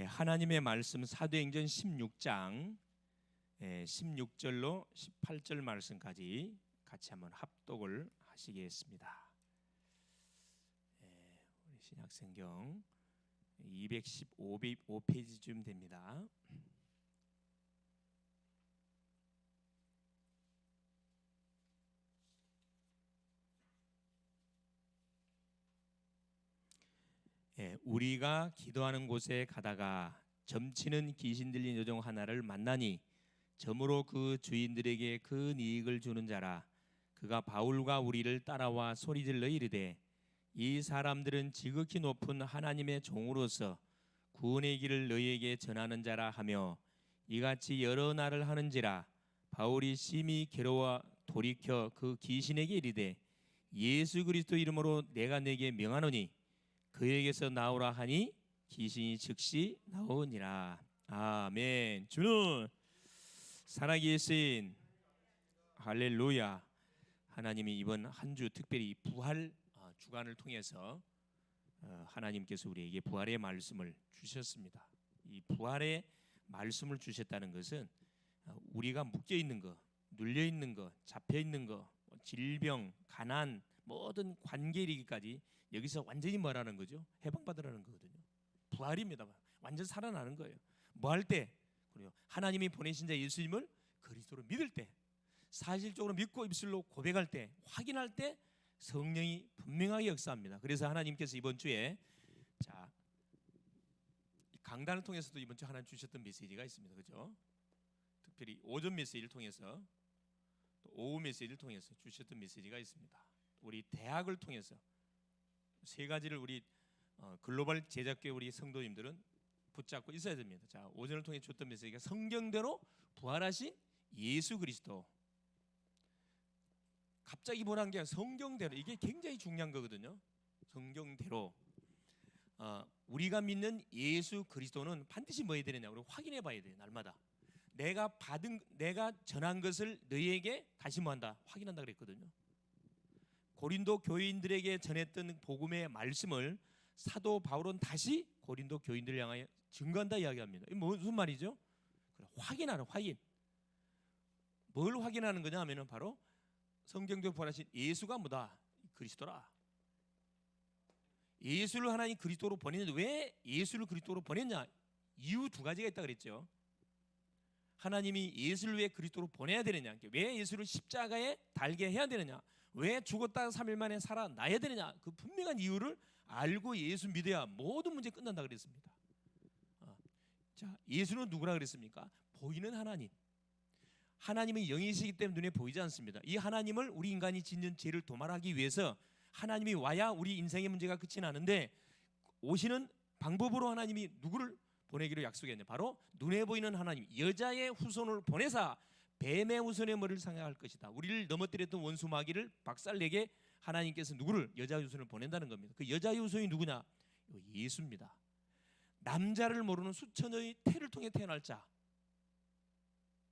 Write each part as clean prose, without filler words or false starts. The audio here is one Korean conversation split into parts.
하나님의 말씀 사도행전 16장 16절로 18절 말씀까지 같이 한번 합독을 하시겠습니다. 우리 신약성경 215페이지쯤 됩니다. 우리가 기도하는 곳에 가다가 점치는 귀신 들린 여종 하나를 만나니 점으로 그 주인들에게 큰 이익을 주는 자라. 그가 바울과 우리를 따라와 소리질러 이르되 이 사람들은 지극히 높은 하나님의 종으로서 구원의 길을 너희에게 전하는 자라 하며 이같이 여러 날을 하는지라. 바울이 심히 괴로워 돌이켜 그 귀신에게 이르되 예수 그리스도 이름으로 내가 내게 명하노니 그에게서 나오라 하니 귀신이 즉시 나오니라. 아멘. 주는 살아계신 할렐루야. 하나님이 이번 한 주 특별히 부활 주간을 통해서 하나님께서 우리에게 부활의 말씀을 주셨습니다. 이 부활의 말씀을 주셨다는 것은 우리가 묶여 있는 거, 눌려 있는 거, 잡혀 있는 거, 질병, 가난, 모든 관계 이르기까지 여기서 완전히 뭐라는 거죠? 해방받으라는 거거든요. 부활입니다. 완전 살아나는 거예요. 뭐 할 때? 그래요. 하나님이 보내신 자 예수님을 그리스도로 믿을 때, 사실적으로 믿고 입술로 고백할 때, 확인할 때 성령이 분명하게 역사합니다. 그래서 하나님께서 이번 주에 강단을 통해서도 이번 주 하나님 주셨던 메시지가 있습니다. 그렇죠? 특별히 오전 메시지를 통해서 또 오후 메시지를 통해서 주셨던 메시지가 있습니다. 우리 대학을 통해서 세 가지를 우리 글로벌 제작교회 우리 성도님들은 붙잡고 있어야 됩니다. 자, 오전을 통해 줬던 메시지가 성경대로 부활하신 예수 그리스도. 갑자기 보란 게 성경대로, 이게 굉장히 중요한 거거든요. 성경대로 우리가 믿는 예수 그리스도는 반드시 뭐 해야 되느냐? 우리 확인해 봐야 돼요. 날마다 내가 전한 것을 너희에게 다시 뭐한다? 확인한다 그랬거든요. 고린도 교인들에게 전했던 복음의 말씀을 사도 바울은 다시 고린도 교인들을 향하여 증거한다 이야기합니다. 이게 무슨 말이죠? 확인하는, 확인. 뭘 확인하는 거냐 하면은 바로 성경대로 부활하신 예수가 뭐다? 그리스도라. 예수를 하나님 그리스도로 보냈는데 왜 예수를 그리스도로 보냈냐? 이유 두 가지가 있다 그랬죠. 하나님이 예수를 왜 그리스도로 보내야 되느냐? 왜 예수를 십자가에 달게 해야 되느냐? 왜 죽었다 3일 만에 살아나야 되느냐? 그 분명한 이유를 알고 예수 믿어야 모든 문제 끝난다 그랬습니다. 자, 예수는 누구라 그랬습니까? 보이는 하나님. 하나님은 영이시기 때문에 눈에 보이지 않습니다. 이 하나님을 우리 인간이 짓는 죄를 도말하기 위해서 하나님이 와야 우리 인생의 문제가 끝이 나는데, 오시는 방법으로 하나님이 누구를 보내기로 약속했냐? 바로 눈에 보이는 하나님, 여자의 후손을 보내사 뱀의 후손의 머리를 상할 것이다. 우리를 넘어뜨렸던 원수 마귀를 박살내게 하나님께서 누구를? 여자의 후손을 보낸다는 겁니다. 그 여자의 후손이 누구냐? 예수입니다. 남자를 모르는 수천의 태를 통해 태어날 자.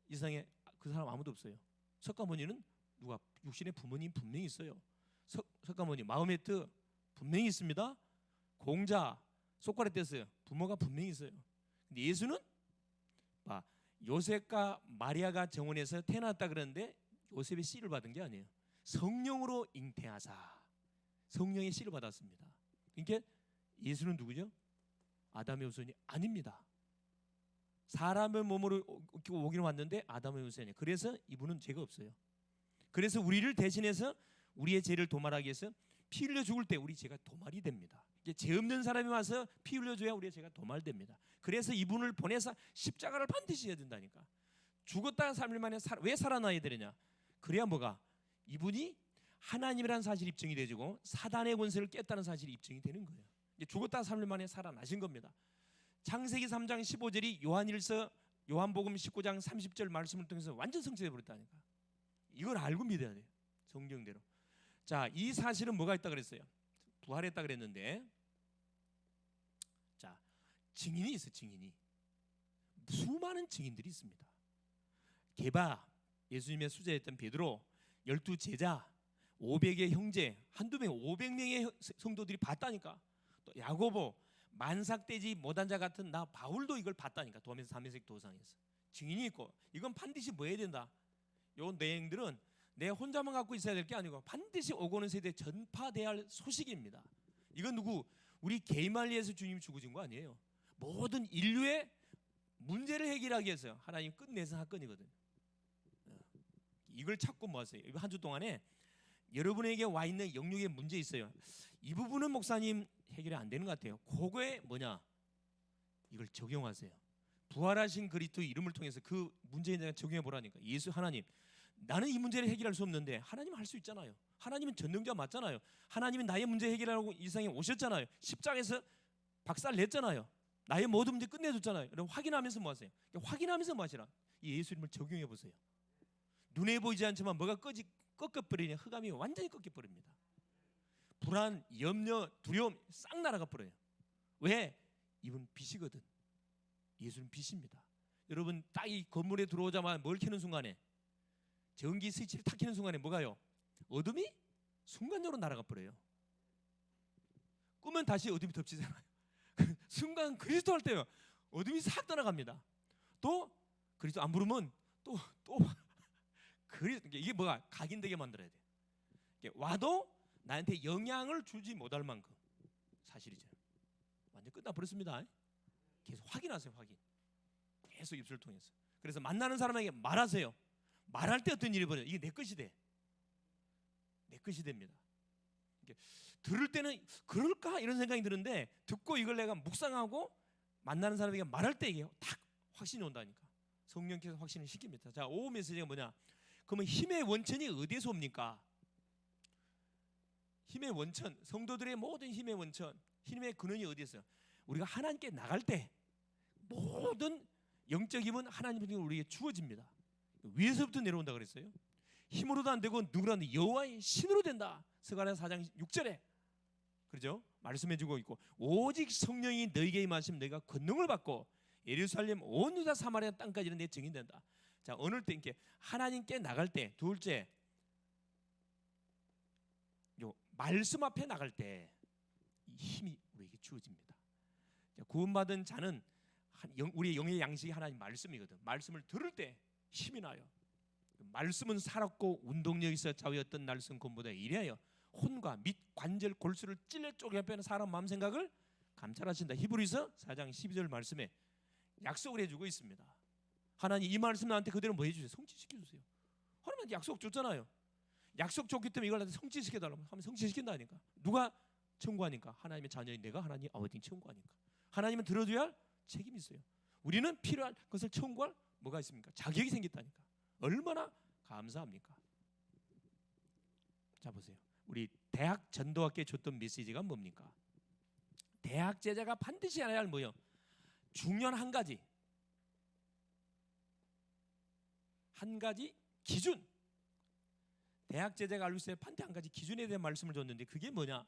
이 세상에 그 사람 아무도 없어요. 석가모니는 누가? 육신의 부모님 분명히 있어요. 석가모니 마음의 뜻 분명히 있습니다. 공자, 소크라테스 부모가 분명히 있어요. 근데 예수는 요셉과 마리아가 정원에서 태어났다 그러는데 요셉의 씨를 받은 게 아니에요. 성령으로 잉태하사 성령의 씨를 받았습니다. 그러니까 예수는 누구죠? 아담의 후손이 아닙니다. 사람의 몸으로 오기로 왔는데 아담의 후손이에요. 그래서 이분은 죄가 없어요. 그래서 우리를 대신해서 우리의 죄를 도말하기 위해서 피 흘려 죽을 때 우리 죄가 도말이 됩니다. 죄 없는 사람이 와서 피 흘려줘야 우리의 죄가 도말됩니다. 그래서 이분을 보내서 십자가를 반드시 해야 된다니까. 죽었다가 3일 만에 왜 살아나야 되느냐? 그래야 뭐가? 이분이 하나님이라는 사실이 입증이 되고 사단의 권세를 깼다는 사실이 입증이 되는 거예요. 죽었다가 3일 만에 살아나신 겁니다. 창세기 3장 15절이 요한복음 19장 30절 말씀을 통해서 완전 성취돼 버렸다니까. 이걸 알고 믿어야 돼요. 성경대로. 자, 이 사실은 뭐가 있다 그랬어요? 부활했다 그랬는데, 자, 증인이 있어요. 증인이 수많은 증인들이 있습니다. 게바, 예수님의 수제였던 베드로, 12제자, 500의 형제, 한두 명, 500명의 성도들이 봤다니까. 또 야고보, 만삭되지 못한 자 같은 나 바울도 이걸 봤다니까. 도면서 삼위색 도상에서 증인이 있고, 이건 반드시 뭐 해야 된다. 요 내용들은 내 혼자만 갖고 있어야 될 게 아니고 반드시 오고 오는 세대에 전파돼야 할 소식입니다. 이건 누구? 우리 개인만을 위해서 주님이 죽으신 거 아니에요. 모든 인류의 문제를 해결하기 위해서 하나님 끝내서 사건이거든요. 이걸 찾고 모았어요. 한 주 동안에 여러분에게 와 있는 영육의 문제 있어요. 이 부분은 목사님 해결이 안 되는 것 같아요. 그거에 뭐냐? 이걸 적용하세요. 부활하신 그리스도 이름을 통해서 그 문제에 대해 적용해 보라니까. 예수 하나님, 나는 이 문제를 해결할 수 없는데 하나님은 할 수 있잖아요. 하나님은 전능자 맞잖아요. 하나님은 나의 문제 해결하라고 이 세상에 오셨잖아요. 십자가에서 박살 냈잖아요. 나의 모든 문제 끝내줬잖아요. 여러분 확인하면서 뭐 하세요? 확인하면서 뭐 하시라? 이 예수 이름을 적용해 보세요. 눈에 보이지 않지만 뭐가 꺾여버리냐? 흑암이 완전히 꺾여버립니다. 불안, 염려, 두려움 싹 날아가 버려요. 왜? 이분 빛이거든. 예수는 빛입니다. 여러분 딱 이 건물에 들어오자마자 뭘 켜는 순간에, 전기 스위치를 탁 켜는 순간에 뭐가요? 어둠이 순간적으로 날아가 버려요. 끄면 다시 어둠이 덮치잖아요. 순간 그리스도 할 때요, 어둠이 싹 떠나갑니다. 또 그리스도 안 부르면 또 이게 뭐가 각인되게 만들어야 돼. 와도 나한테 영향을 주지 못할 만큼 사실이죠. 완전 끝나버렸습니다. 계속 확인하세요. 확인. 계속 입술을 통해서. 그래서 만나는 사람에게 말하세요. 말할 때 어떤 일이 벌어요? 이게 내 것이 돼. 내 것이 됩니다. 들을 때는 그럴까 이런 생각이 드는데, 듣고 이걸 내가 묵상하고 만나는 사람에게 말할 때 이게 딱 확신이 온다니까. 성령께서 확신을 시킵니다. 자, 5호 메시지가 뭐냐? 그러면 힘의 원천이 어디에서 옵니까? 힘의 원천, 성도들의 모든 힘의 원천, 힘의 근원이 어디에서요? 우리가 하나님께 나갈 때 모든 영적 힘은 하나님께 우리에게 주어집니다. 위에서부터 내려온다 그랬어요. 힘으로도 안 되고 누구라도 여호와의 신으로 된다. 스가랴 4장 6절에 그렇죠? 말씀해주고 있고, 오직 성령이 너희에게 임하시면 너희가 권능을 받고 예루살렘 온 유다 사마리아 땅까지는 내 증인된다. 자, 어느 때 이렇게 하나님께 나갈 때, 둘째, 요 말씀 앞에 나갈 때 이 힘이 우리에게 주어집니다. 자, 구원받은 자는 우리의 영의 양식이 하나님 말씀이거든. 말씀을 들을 때 힘이 나요. 말씀은 살았고 운동력 있어 자위었던 날선 곰보다 이래요. 혼과 및 관절 골수를 찔러 쪼개 빼는 사람 마음 생각을 감찰하신다. 히브리서 4장 12절 말씀에 약속을 해주고 있습니다. 하나님 이 말씀 나한테 그대로 뭐 해주세요? 성취시켜주세요. 하나님한테 약속 줬잖아요. 약속 줬기 때문에 이걸 나한테 성취시켜달라고 하면 성취시킨다니까. 누가 청구하니까? 하나님의 자녀인 내가 하나님 아버지님 청구하니까. 하나님은 들어줘야 할 책임이 있어요. 우리는 필요한 것을 청구할 뭐가 있습니까? 자격이 생겼다니까. 얼마나 감사합니까? 자, 보세요. 우리 대학 전도학교에 줬던 메시지가 뭡니까? 대학 제자가 반드시 알아야 할 뭐요? 중요한 한 가지 기준. 대학 제자가 알고 있어야 반드시 한 가지 기준에 대한 말씀을 줬는데 그게 뭐냐?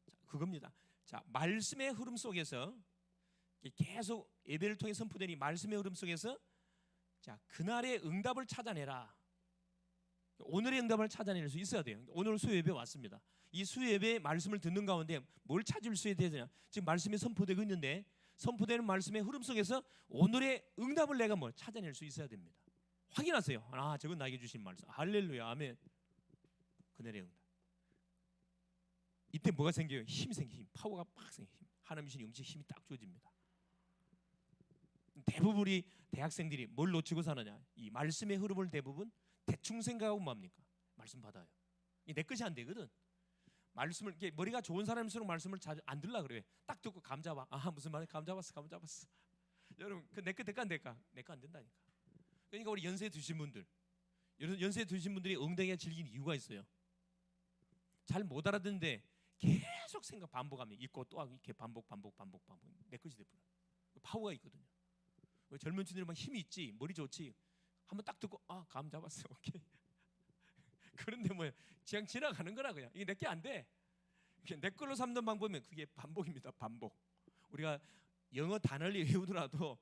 자, 그겁니다. 자, 말씀의 흐름 속에서 계속 예배를 통해 선포된 이 말씀의 흐름 속에서 자, 그날의 응답을 찾아내라. 오늘의 응답을 찾아낼 수 있어야 돼요. 오늘 수요예배 왔습니다. 이 수요예배의 말씀을 듣는 가운데 뭘 찾을 수 있어야 되냐? 지금 말씀이 선포되고 있는데 선포되는 말씀의 흐름 속에서 오늘의 응답을 내가 뭐 찾아낼 수 있어야 됩니다. 확인하세요. 아, 저건 나에게 주신 말씀. 할렐루야, 아멘. 그날의 응답. 이때 뭐가 생겨요? 힘이 생겨. 힘, 파워가 팍 생겨. 힘. 하나님이신 영적 힘이 딱 주어집니다. 대부분 우리 대학생들이 뭘 놓치고 사느냐? 이 말씀의 흐름을 대부분 대충 생각하고 뭡니까? 말씀 받아요. 내 것이 안 되거든. 말씀을 이게 머리가 좋은 사람일수록 말씀을 잘 안 들라 그래. 딱 듣고 감 잡아. 아, 무슨 말이야? 감 잡았어. 여러분, 그 내 거 될까 안 될까? 내 거 안 된다니까. 그러니까 우리 연세 드신 분들, 연세 드신 분들이 엉덩이가 질긴 이유가 있어요. 잘 못 알아듣는데 계속 생각 반복하면 있고 또 하고 이렇게 반복 내 것이 돼버려. 파워가 있거든요. 젊은 친구들이 막 힘이 있지, 머리 좋지. 한번 딱 듣고 아, 감 잡았어. 오케이. 그런데 뭐 그냥 지나가는 거라 그냥. 이게 내게 안 돼. 내 걸로 삼는 방법이면 그게 반복입니다. 반복. 우리가 영어 단어를 외우더라도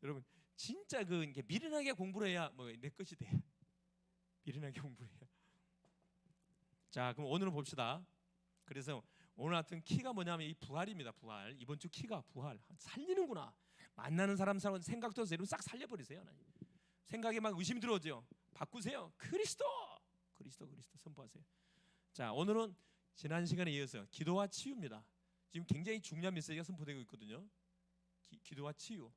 여러분 진짜 그 미련하게 공부를 해야 뭐 내 것이 돼. 미련하게 공부를 해야. 자, 그럼 오늘은 봅시다. 그래서 오늘 같은 키가 뭐냐면 이 부활입니다. 부활. 이번 주 키가 부활. 살리는구나. 만나는 사람 생각도 여러분 싹 살려버리세요. 하나님. 생각에 막 의심이 들어오죠. 바꾸세요. 그리스도 선포하세요. 자, 오늘은 지난 시간에 이어서 기도와 치유입니다. 지금 굉장히 중요한 메시지가 선포되고 있거든요. 기도와 치유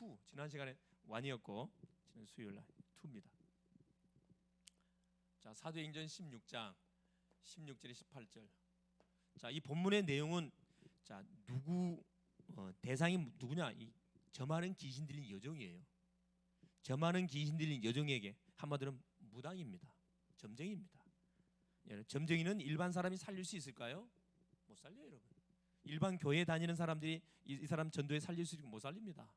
2. 지난 시간에 1이었고 지난 수요일 날 2입니다. 자, 사도행전 16장 16절에 18절. 자, 이 본문의 내용은 자, 대상이 누구냐? 저 많은 귀신 들린 여종이에요. 저 많은 귀신 들린 여종에게 한마디로 무당입니다. 점쟁이입니다. 점쟁이는 일반 사람이 살릴 수 있을까요? 못 살려요, 여러분. 일반 교회 다니는 사람들이 이 사람 전도에 살릴 수 있고 못 살립니다.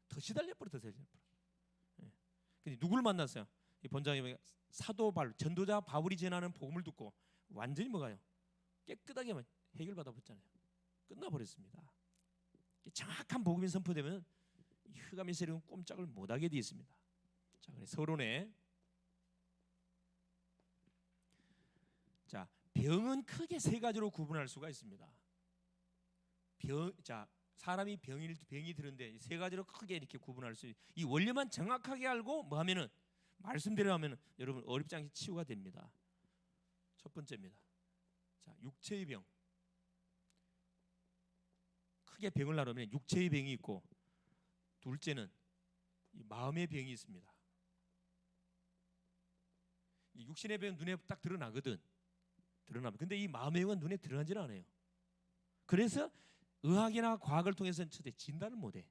더 시달려버려. 근데 누구를 만났어요? 이 본장이 사도 바울, 전도자 바울이 전하는 복음을 듣고 완전히 뭐가요? 깨끗하게 해결받아 버렸잖아요. 끝나버렸습니다. 정확한 복음이 선포되면 흑암의 세력은 꼼짝을 못하게 되어 있습니다. 자, 그래서 서론에 자, 병은 크게 세 가지로 구분할 수가 있습니다. 사람이 병이 드는데 세 가지로 크게 이렇게 구분할 수 이 원리만 정확하게 알고 뭐 하면은 말씀대로 하면은 여러분 어렵지 않게 치유가 됩니다. 첫 번째입니다. 자, 육체의 병. 크게 병을 나누면 육체의 병이 있고 둘째는 이 마음의 병이 있습니다. 이 육신의 병은 눈에 딱 드러나거든. 근데 이 마음의 병은 눈에 드러나질 않아요. 그래서 의학이나 과학을 통해서는 절대 진단을 못해.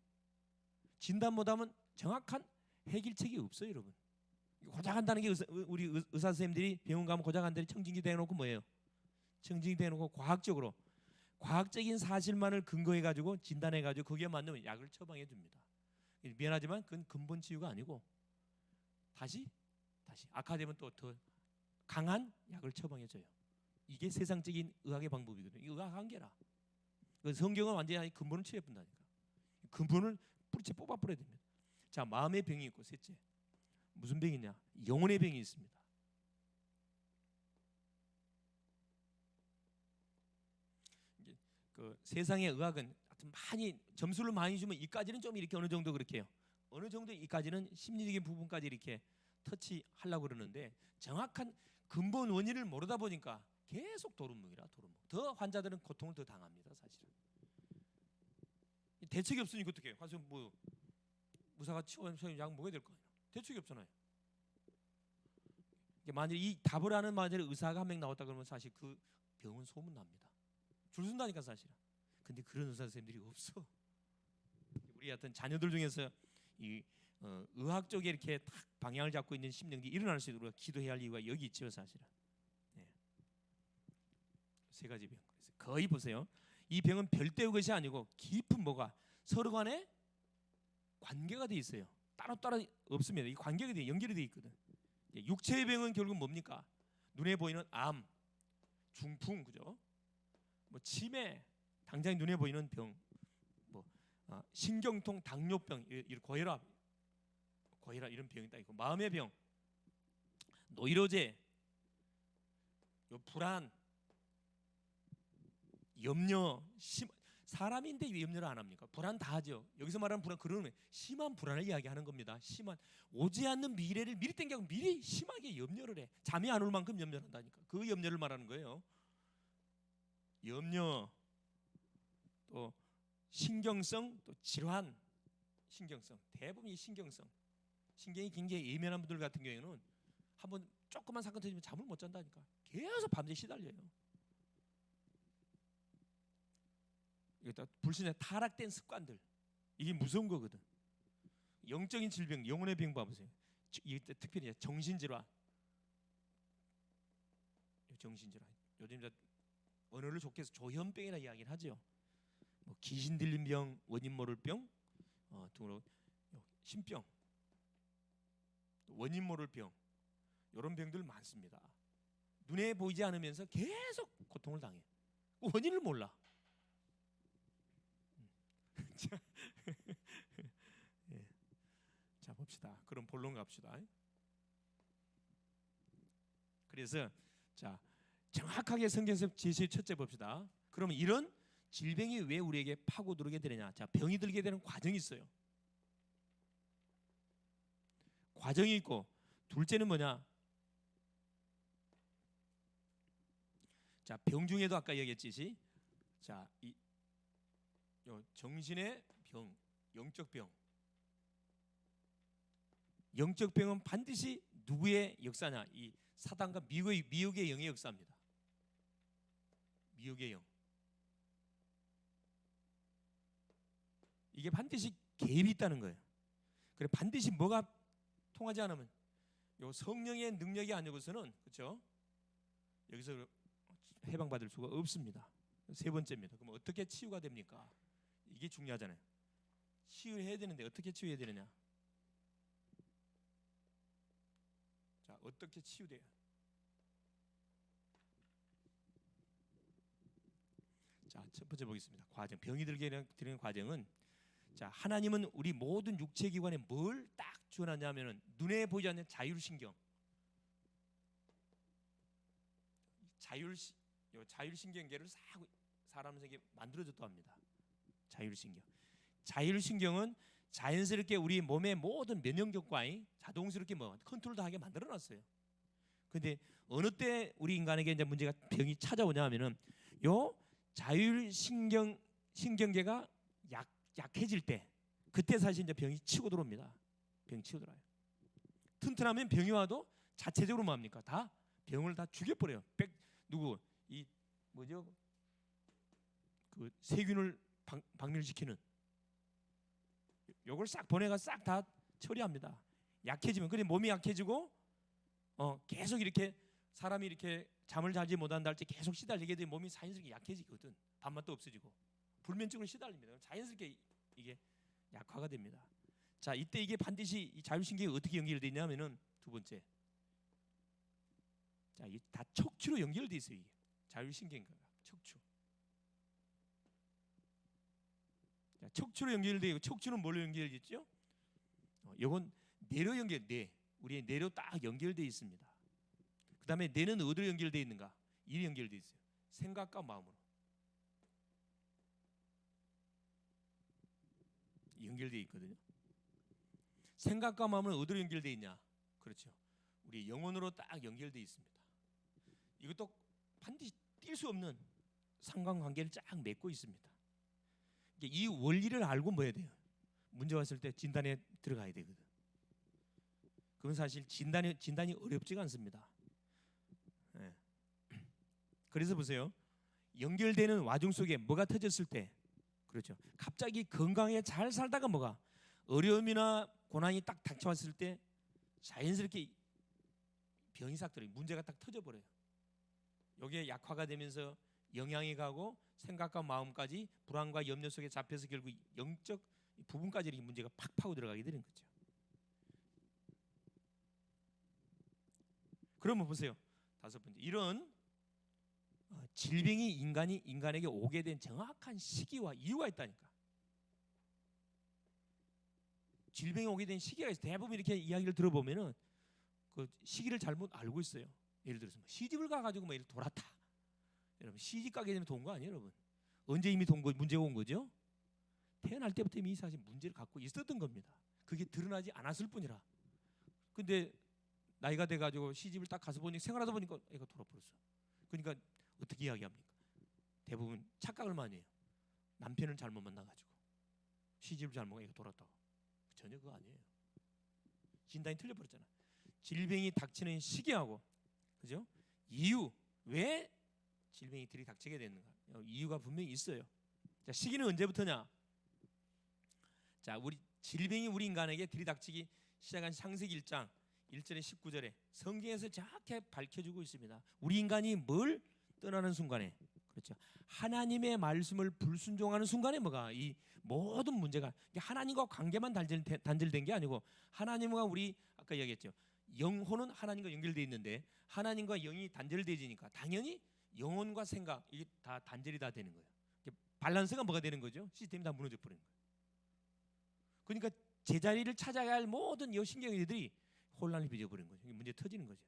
진단 못하면 정확한 해결책이 없어요, 여러분. 고작한다는 게 우리 의사 선생님들이 병원 가면 고작한다는 청진기 대놓고 뭐예요? 청진기 대놓고 과학적인 사실만을 근거해 가지고 진단해 가지고 거기에 맞는 약을 처방해 줍니다. 미안하지만 그건 근본 치유가 아니고 다시 악화되면 또 더 강한 약을 처방해 줘요. 이게 세상적인 의학의 방법이거든요. 이 의학 한계라. 성경은 완전히 근본을 치유해 본다니까. 근본을 뿌리째 뽑아 버려야 됩니다. 자, 마음의 병이 있고 셋째. 무슨 병이냐? 영혼의 병이 있습니다. 그 세상의 의학은 많이 점수를 많이 주면 이까지는 좀 이렇게 어느 정도 그렇게 해요. 어느 정도 이까지는 심리적인 부분까지 이렇게 터치하려고 그러는데 정확한 근본 원인을 모르다 보니까 계속 도루묵이라. 더 환자들은 고통을 더 당합니다, 사실은. 대책이 없으니까 어떻게 해요? 가서 뭐 의사가 치료하면 약 먹어야 될 거 아니에요. 대책이 없잖아요. 만약 이 답을 하는 만약에 의사가 한 명 나왔다 그러면 사실 그 병원 소문 납니다. 줄 선다니까 사실은. 근데 그런 의사 선생님들이 없어. 우리 어떤 자녀들 중에서 이 의학 쪽에 이렇게 딱 방향을 잡고 있는 심령들이 일어날 수 있도록 기도해야 할 이유가 여기 있죠, 사실은. 네. 세 가지 병. 그래서 거의 보세요. 이 병은 별도의 것이 아니고 깊은 뭐가 서로 간에 관계가 돼 있어요. 따로따로 없습니다. 이 관계가 돼 연결이 돼 있거든. 육체의 병은 결국 뭡니까? 눈에 보이는 암, 중풍, 그죠? 뭐 치매, 당장 눈에 보이는 병, 뭐 신경통, 당뇨병, 고혈압 이런 병이 딱 있고, 마음의 병, 노이로제, 불안, 염려, 사람인데 왜 염려를 안 합니까? 불안 다 하죠. 여기서 말하는 불안, 그런 심한 불안을 이야기하는 겁니다. 심한 오지 않는 미래를 미리 땡겨고 미리 심하게 염려를 해. 잠이 안 올 만큼 염려를 한다니까. 그 염려를 말하는 거예요. 염려, 또 신경성, 또 질환, 신경성. 대부분 이 신경성, 신경이 굉장히 예민한 분들 같은 경우에는 한번 조그만 사건 터지면 잠을 못 잔다니까. 계속 밤새 시달려요. 불신의 타락된 습관들, 이게 무서운 거거든. 영적인 질병, 영혼의 병 봐보세요. 특별히 정신질환. 요즘 언어를 좋게 해서 조현병이라 이야기를 하죠. 뭐 귀신 들린 병, 원인 모를 병, 등으로 신병, 원인 모를 병, 이런 병들 많습니다. 눈에 보이지 않으면서 계속 고통을 당해. 원인을 몰라. 자 봅시다. 그럼 본론 갑시다. 그래서 자 정확하게 성경에서 제시 첫째 봅시다. 그러면 이런 질병이 왜 우리에게 파고들게 되느냐? 자, 병이 들게 되는 과정이 있어요. 과정이 있고, 둘째는 뭐냐? 자, 병 중에도 아까 얘기했듯이, 자, 이 정신의 병, 영적 병. 영적 병은 반드시 누구의 역사냐? 이 사단과 미혹의 영의 역사입니다. 미혹의 영. 이게 반드시 개입이 있다는 거예요. 그래 반드시 뭐가 통하지 않으면 요 성령의 능력이 아니고서는 그렇죠? 여기서 해방받을 수가 없습니다. 세 번째입니다. 그럼 어떻게 치유가 됩니까? 이게 중요하잖아요. 치유해야 되는데 어떻게 치유해야 되느냐? 자, 어떻게 치유돼요? 자, 첫 번째 보겠습니다. 과정, 병이 들게 되는 과정은, 자, 하나님은 우리 모든 육체 기관에 뭘 딱 주어놨냐면은 눈에 보이지 않는 자율신경, 자율신경계를 사람에게 만들어줬다고 합니다. 자율신경은 자연스럽게 우리 몸의 모든 면역력과 자동스럽게 컨트롤도 하게 만들어놨어요. 근데 어느 때 우리 인간에게 이제 문제가 병이 찾아오냐면은 요 자율신경계가 약해질 때, 그때 사실 이제 병이 치고 들어옵니다. 병이 치고 들어와요. 튼튼하면 병이 와도 자체적으로 뭡니까? 다 병을 다 죽여버려요. 누구 이 뭐죠? 그 세균을 박멸시키는 요걸 싹 보내가 싹 다 처리합니다. 약해지면, 근데 몸이 약해지고 계속 이렇게 사람이 이렇게 잠을 자지 못한다 할 때 계속 시달리게 되면 몸이 자연스럽게 약해지거든. 밥맛도 없어지고 불면증으로 시달립니다. 자연스럽게 이게 약화가 됩니다. 자, 이때 이게 반드시 이 자율신경이 어떻게 연결되어 있냐면은 두 번째, 자, 이 다 척추로 연결돼 있어요. 이게 자율신경과 척추. 자, 척추로 연결되고, 척추는 뭘로 연결돼 있죠? 이건 뇌로 우리의 뇌로 딱 연결돼 있습니다. 그 다음에 뇌는 어디로 연결돼 있는가? 이리 연결돼 있어요. 생각과 마음으로 연결돼 있거든요. 생각과 마음은 어디로 연결돼 있냐? 그렇죠. 우리 영혼으로 딱 연결돼 있습니다. 이것도 반드시 뛸 수 없는 상관관계를 쫙 맺고 있습니다. 이 원리를 알고 뭐 해야 돼요? 문제 왔을 때 진단에 들어가야 되거든. 그건 사실 진단이 어렵지가 않습니다. 네. 그래서 보세요. 연결되는 와중 속에 뭐가 터졌을 때, 그렇죠. 갑자기 건강하게 잘 살다가 뭐가 어려움이나 고난이 딱 닥쳐왔을 때 자연스럽게 병이 싹 들어요. 문제가 딱 터져버려요. 여기에 약화가 되면서 영향이 가고 생각과 마음까지 불안과 염려 속에 잡혀서 결국 영적 부분까지 이렇게 문제가 팍 파고 들어가게 되는 거죠. 그러면 보세요. 다섯 번째, 이런 질병이 인간에게 오게 된 정확한 시기와 이유가 있다니까. 질병이 오게 된 시기가 있어요. 대부분 이렇게 이야기를 들어보면은 그 시기를 잘못 알고 있어요. 예를 들어서 시집을 가가지고 이렇게 돌았다. 여러분, 시집 가게 되면 돈 거 아니에요, 여러분? 언제 이미 문제가 온 거죠? 태어날 때부터 이미 사실 문제를 갖고 있었던 겁니다. 그게 드러나지 않았을 뿐이라. 근데 나이가 돼가지고 시집을 딱 가서 보니 생활하다 보니까 애가 돌아버렸어. 그러니까 어떻게 이야기합니까? 대부분 착각을 많이 해요. 남편을 잘못 만나가지고 시집을 잘못 애가 돌았다고. 전혀 그거 아니에요. 진단이 틀려버렸잖아. 질병이 닥치는 시기하고, 그죠? 이유, 왜 질병이 들이닥치게 되는가? 이유가 분명히 있어요. 자, 시기는 언제부터냐? 자, 질병이 우리 인간에게 들이닥치기 시작한 창세기 1장 1절에 19절에 성경에서 정확히 밝혀주고 있습니다. 우리 인간이 뭘 떠나는 순간에, 그렇죠, 하나님의 말씀을 불순종하는 순간에 뭐가 이 모든 문제가 하나님과 관계만 단절된 게 아니고, 하나님과 우리 아까 얘기했죠. 영혼은 하나님과 연결되어 있는데 하나님과 영이 단절되지니까 당연히 영혼과 생각 이게 다 단절이 다 되는 거예요. 밸런스가 뭐가 되는 거죠? 시스템이 다 무너져 버리는 거예요. 그러니까 제자리를 찾아야 할 모든 여신경들이 혼란을 빚어버리는 거죠. 문제 터지는 거죠.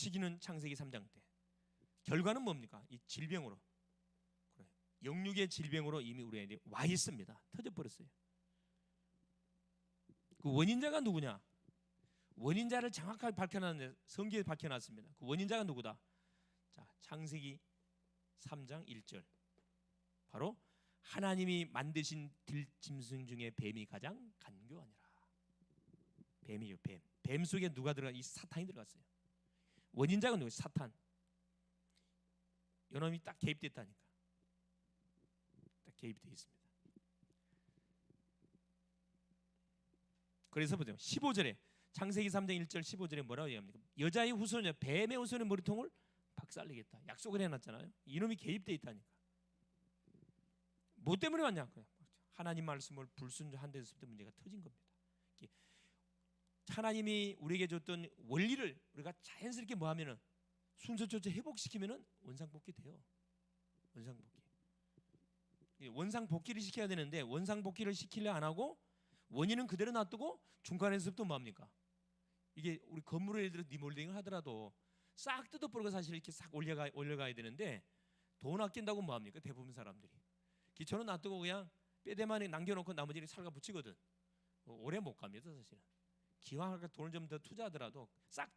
시기는 창세기 3장 때. 결과는 뭡니까? 이 질병으로, 영육의 질병으로 이미 우리에게 와 있습니다. 터져버렸어요. 그 원인자가 누구냐? 원인자를 정확하게 밝혀놨는데 성경에 밝혀놨습니다. 그 원인자가 누구다? 자, 창세기 3장 1절. 바로 하나님이 만드신 들짐승 중에 뱀이 가장 간교하니라. 뱀이요, 뱀. 뱀 속에 누가 들어가? 이 사탄이 들어갔어요. 원인자가 누구예요? 사탄. 요놈이 딱 개입됐다니까. 딱 개입되어 있습니다. 그래서 보세요. 15절에 창세기 3장 1절 15절에 뭐라고 얘기합니까? 여자의 후손이 뱀의 후손의 머리통을 박살내겠다. 약속을 해놨잖아요. 이놈이 개입되어 있다니까. 뭐 때문에 왔냐? 하나님 말씀을 불순종한 데서부터 문제가 터진 겁니다. 하나님이 우리에게 줬던 원리를 우리가 자연스럽게 뭐 하면은 순서조차 회복시키면은 원상복귀 돼요. 원상복귀. 원상복귀를 시켜야 되는데 원상복귀를 시키려 안 하고 원인은 그대로 놔두고 중간에서부터 뭡니까? 이게 우리 건물을 예를 들어 리몰딩을 하더라도 싹 뜯어버리고 사실 이렇게 싹 올려가야 되는데 돈 아낀다고 뭐 합니까? 대부분 사람들이. 기초는 놔두고 그냥 빼대만 남겨놓고 나머지를 살가 붙이거든. 오래 못 갑니다 사실은. 기왕 돈을 좀 더 투자하더라도 싹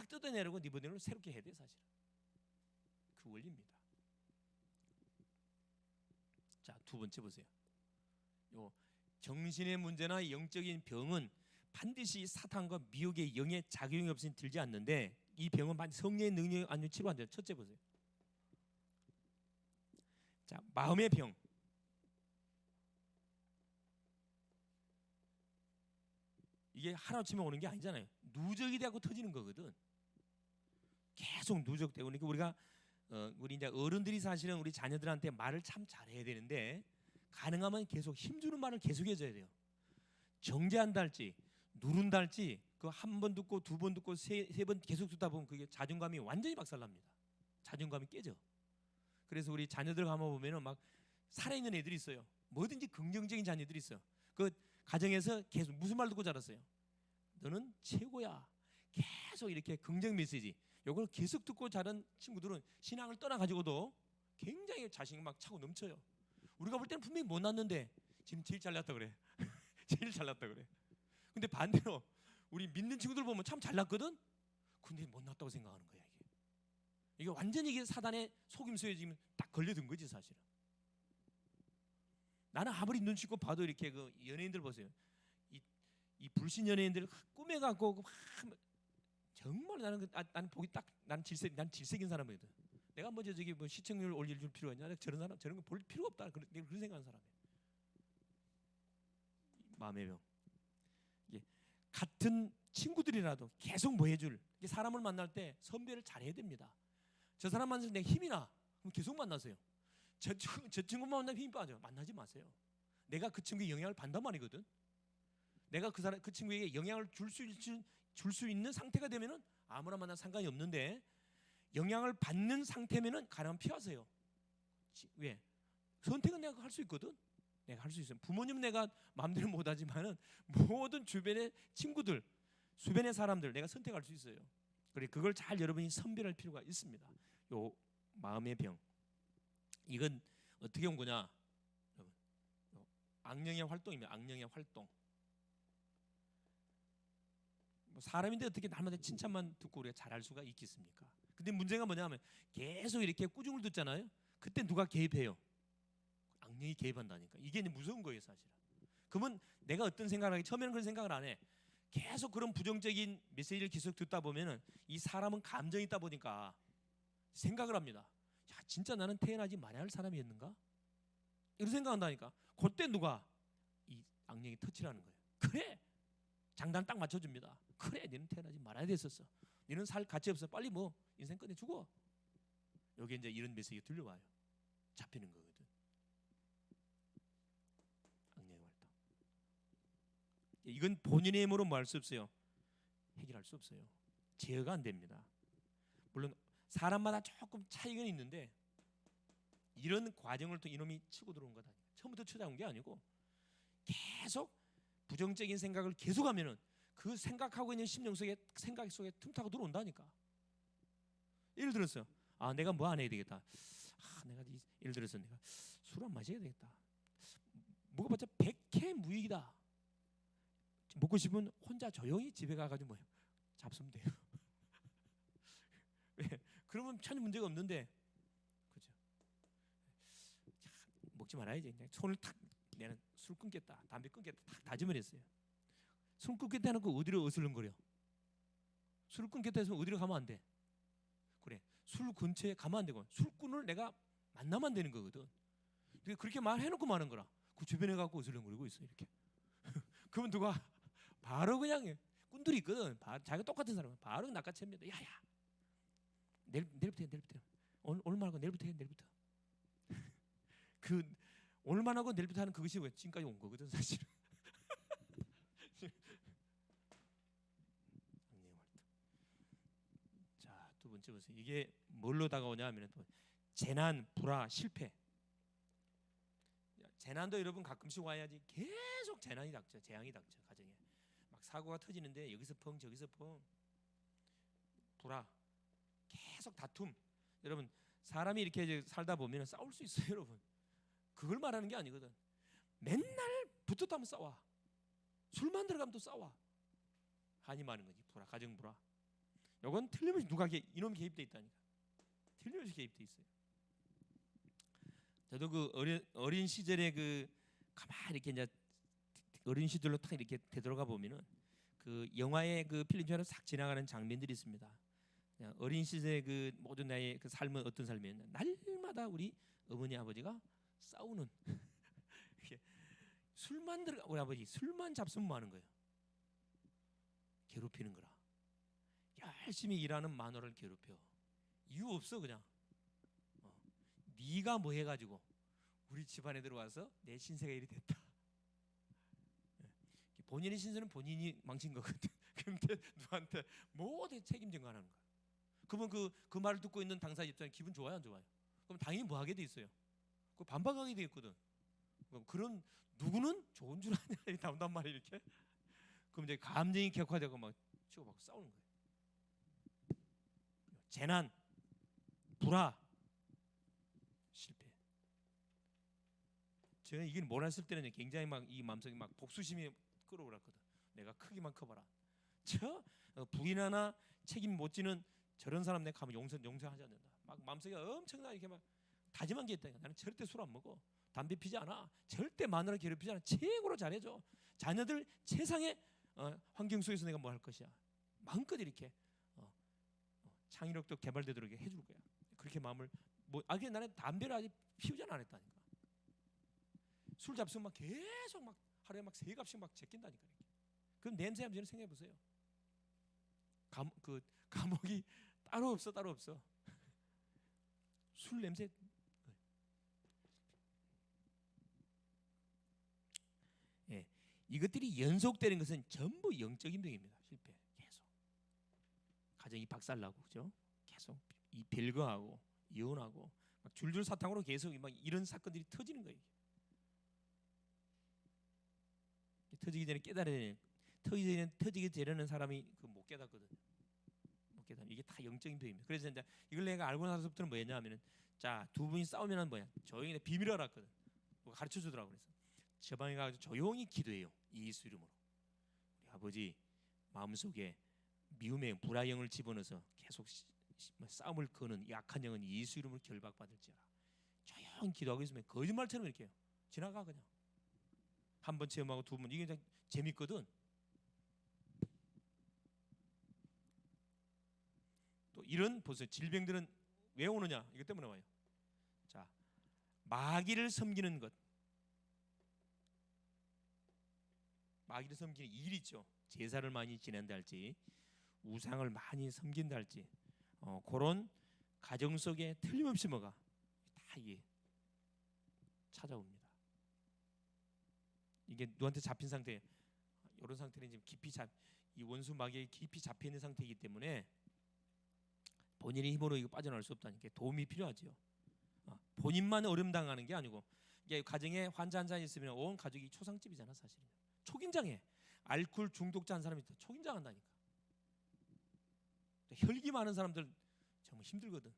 뜯어내려고 리몰딩을 새롭게 해야 돼 사실은. 그 원리입니다. 자, 두 번째 보세요. 요 정신의 문제나 영적인 병은 반드시 사탄과 미혹의 영의 작용이 없이는 들지 않는데 이 병은 성령의 능력이 아니면 치료 안 돼요. 첫째 보세요. 자, 마음의 병. 이게 하루아침에 오는 게 아니잖아요. 누적이 되고 터지는 거거든. 계속 누적되고. 그러니까 우리가 우리 이제 어른들이 사실은 우리 자녀들한테 말을 참 잘해야 되는데 가능하면 계속 힘주는 말을 계속 해줘야 돼요. 정죄한다 할지 누른다 할지 그 한 번 듣고 두 번 듣고 세 번 계속 듣다 보면 그게 자존감이 완전히 박살납니다. 자존감이 깨져. 그래서 우리 자녀들 가만 보면은 막 살아있는 애들이 있어요. 뭐든지 긍정적인 자녀들이 있어요. 그 가정에서 계속 무슨 말 듣고 자랐어요? 너는 최고야. 계속 이렇게 긍정 메시지. 이걸 계속 듣고 자란 친구들은 신앙을 떠나가지고도 굉장히 자신이 막 차고 넘쳐요. 우리가 볼 때는 분명히 못났는데 지금 제일 잘났다 그래. 제일 잘났다 그래. 근데 반대로 우리 믿는 친구들 보면 참 잘났거든. 근데 못났다고 생각하는 거야 이게. 이게 완전히 이게 사단의 속임수에 지금 딱 걸려든 거지 사실은. 나는 아무리 눈치 있고 봐도 이렇게 그 연예인들 보세요. 이 불신 연예인들 꿈에 갖고 정말 나는 보기 딱 난 질색인 사람이거든. 내가 먼저 저기 뭐 시청률 올릴 필요가 있냐? 저런 사람 저런 거 볼 필요가 없다. 그런 생각하는 사람이에요. 마음의 병. 이게 같은 친구들이라도 계속 뭐 해줄. 이게 사람을 만날 때 선별을 잘해야 됩니다. 저 사람 만나서 내가 힘이 나. 그럼 계속 만나세요. 저 친구만 만나면 힘이 빠져. 만나지 마세요. 내가 그 친구에 영향을 받단 말이거든. 내가 그 친구에게 영향을 줄 수 있는 상태가 되면은 아무나 만나 상관이 없는데 영향을 받는 상태면은 가능하면 피하세요. 왜? 선택은 내가 할 수 있거든. 내가 할 수 있어요. 부모님 내가 마음대로 못하지만은 모든 주변의 친구들, 주변의 사람들 내가 선택할 수 있어요. 그래 그걸 잘 여러분이 선별할 필요가 있습니다. 요 마음의 병. 이건 어떻게 온 거냐? 여러분, 악령의 활동입니다. 악령의 활동. 뭐 사람인데 어떻게 남한테 칭찬만 듣고 우리가 잘할 수가 있겠습니까? 근데 문제가 뭐냐면 계속 이렇게 꾸중을 듣잖아요. 그때 누가 개입해요? 악령이 개입한다니까. 이게 무서운 거예요 사실은. 그러면 내가 어떤 생각을 하기 처음에는 그런 생각을 안 해. 계속 그런 부정적인 메시지를 계속 듣다 보면은 이 사람은 감정이 있다 보니까 생각을 합니다. 야 진짜 나는 태어나지 말아야 할 사람이었는가? 이런 생각한다니까. 그때 누가 이 악령이 터치라는 거예요. 그래 장단 딱 맞춰줍니다. 그래 너는 태어나지 말아야 됐었어. 너는 살 가치 없어. 빨리 뭐 인생 끝내 죽어. 여기 이제 이런 메시지가 들려와요. 잡히는 거거든. 악령의 활동. 이건 본인의 힘으로 뭐 할 수 없어요. 해결할 수 없어요. 제어가 안 됩니다. 물론 사람마다 조금 차이가 있는데 이런 과정을 통해 이놈이 치고 들어온 거다. 처음부터 찾아온 게 아니고 계속 부정적인 생각을 계속하면은 그 생각하고 있는 심령 속에 생각 속에 틈타고 들어온다니까. 예를 들어서 내가 뭐 안 해야 되겠다. 내가 예를 들어서 내가 술 안 마셔야 되겠다. 먹어봤자 100회 무익이다. 먹고 싶으면 혼자 조용히 집에 가가지고 뭐 잡수면 돼요. 왜? 그러면 전혀 문제가 없는데, 그죠? 먹지 말아야지. 그냥 손을 탁, 내는 술 끊겠다, 담배 끊겠다, 탁 다짐을 했어요. 술 끊겠다 해놓고 어디로 어슬렁거려? 술 끊겠다 해서 어디로 가면 안 돼? 그래, 술 근처에 가면 안 되고 술꾼을 내가 만나면 안 되는 거거든. 그렇게 말해놓고 마는 거라. 그 주변에 가고 어슬렁거리고 있어 이렇게. 그러면 누가 바로 그냥 꾼들이 있거든. 자기가 똑같은 사람은 바로 낚아챕니다. 야야, 내일부터 해, 내일부터. 오늘만 하고 내일부터 해, 내일부터. 그 오늘만 하고 내일부터 하는 그것이 왜 지금까지 온 거거든 사실은. 자, 두 번째 보세요. 이게 뭘로 다가오냐 하면 또 재난, 불화, 실패. 재난도 여러분 가끔씩 와야지 계속 재난이 닥쳐, 재앙이 닥쳐. 가정에 막 사고가 터지는데 여기서 펑 저기서 펑. 불화, 계속 다툼. 여러분 사람이 이렇게 살다 보면 싸울 수 있어요 여러분. 그걸 말하는 게 아니거든. 맨날 붙었다면 싸워. 술만 들어가면 또 싸워. 한이 많은 거지. 불화, 가정 불화. 이건 틀림없이 누가 이놈이 개입돼 있다니까. 틀림없이 개입돼 있어요. 저도 그 어린 시절에 그 가만 이렇게 이제 어린 시절로 딱 이렇게 되돌아가 보면은 그 영화의 그 필름처럼 싹 지나가는 장면들이 있습니다. 어린 시절의 그 모든 나의 그 삶은 어떤 삶이었냐? 날마다 우리 어머니 아버지가 싸우는. 술만 들어가 우리 아버지 술만 잡수면 뭐 하는 거예요? 괴롭히는 거라. 열심히 일하는 마누라를 괴롭혀. 이유 없어 그냥. 네가 뭐 해가지고 우리 집안에 들어와서 내 신세가 이리 됐다. 본인의 신세는 본인이 망친 거거든. 근데 누구한테 모두 책임진 거 하는 거야. 그러면 그 말을 듣고 있는 당사 입장에 기분 좋아요 안 좋아요? 그럼 당연히 뭐 하게 돼 있어요. 그 반박하게 돼 있거든. 그럼 누구는 좋은 줄 아냐 이렇게 나온단 말이야 이렇게. 그럼 이제 감정이 격화되고 막 치고받고 싸우는 거예요. 재난, 불화, 실패. 저는 이걸 몰랐을 때는 굉장히 막 이 마음속에 막 복수심이 끌어올랐거든. 내가 크기만 커봐라. 저 부인 하나 책임 못 지는 저런 사람 내가 가면 용서하지 않는다. 막 마음속에 엄청나게 이렇게 막 다짐한 게 있다니까. 나는 절대 술 안 먹어. 담배 피지 않아. 절대 마누라 괴롭히지 않아. 최고로 잘해줘. 자녀들 세상의 환경 속에서 내가 뭐 할 것이야. 마음껏 이렇게 창의력도 개발되도록 해줄 거야. 그렇게 마음을 그게 나는 담배를 아직 피우지 않았다니까. 술 잡수면 막 계속 막 하루에 막 3갑씩 막 제낀다니까. 그럼 냄새 한번 생각해 보세요. 그 감옥이 따로 없어. 술 냄새. 예, 이것들이 연속되는 것은 전부 영적인 병입니다. 실패. 계속 가정이 박살나고 그죠? 계속 이 별거하고 이혼하고 막 줄줄 사탕으로 계속 막 이런 사건들이 터지는 거예요. 터지기 전에 깨달아야 돼. 터지기 전에는 사람이 못 깨닫거든. 못 깨닫. 이게 다 영적인 병입니다. 그래서 이제 이걸 내가 알고 나서부터는 뭐였냐면은 자, 두 분이 싸우면은 뭐야? 조용히 비밀을 알았거든. 가르쳐 주더라고. 그래서 저 방에 가서 조용히 기도해요. 예수 이름으로. 우리 아버지 마음속에 미움의 불화영을 집어넣어서 계속 싸움을 거는 약한 영은 예수 이름으로 결박받을지어라. 조용히 기도하고 있으면 거짓말처럼 이렇게 지나가 그냥. 한 번 체험하고 두 번. 이게 재밌거든. 또 이런 보세요. 질병들은 왜 오느냐? 이것 때문에 와요. 자, 마귀를 섬기는 것. 마귀를 섬기는 일 있죠. 제사를 많이 지낸다 할지 우상을 많이 섬긴다 할지 그런 가정 속에 틀림없이 뭐가 다 이게 찾아옵니다. 이게 누구한테 잡힌 상태, 이런 상태는 지금 깊이 이 원수 마귀에 깊이 잡혀 있는 상태이기 때문에 본인의 힘으로 이거 빠져나올 수 없다니까 도움이 필요하죠. 본인만 어려움 당하는 게 아니고 이게 가정에 환자 한 사람 있으면 온 가족이 초상집이잖아 사실은. 초긴장해. 알코올 중독자 한 사람이 더 초긴장한다니까. 혈기 많은 사람들 정말 힘들거든.